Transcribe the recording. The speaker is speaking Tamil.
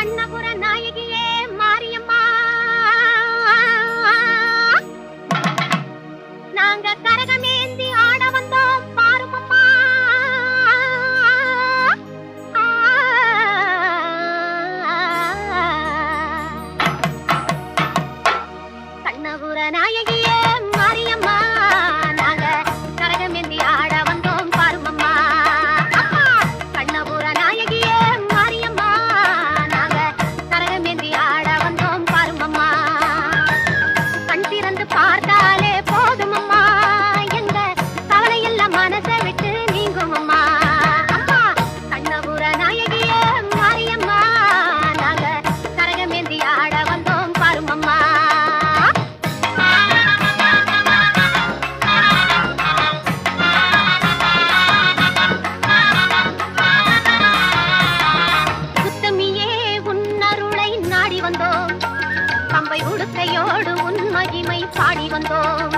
கண்ணபுர நாயகியே மாரியம்மா, நாங்க கரகமேந்தி ஆட வந்தோம் பாருமம்மா. கண்ணபுர நாயகியே மாரியம்மா, நாங்க கரகமேந்தி ஆட வந்தோம் பாருமம்மா. கண்ணபுர நாயகியே மாரியம்மா, நாங்க கரகமேந்தி ஆட வந்தோம் பாருமம்மா. கண் திறந்து பார்த்தாலே போதுமம்மா, எங்க கவலையெல்லாம் மனசை விட்டு நீங்குமம்மா. அம்மா கண்ணபுர நாயகியே மாரியம்மா, நாங்க கரகமேந்தி ஆட வந்தோம் பாருமம்மா. உத்தமியே உன்னருளை நாடி வந்தோம், பம்பை உடுக்கையோடு உன் மகிமை பாடி வந்தோம்.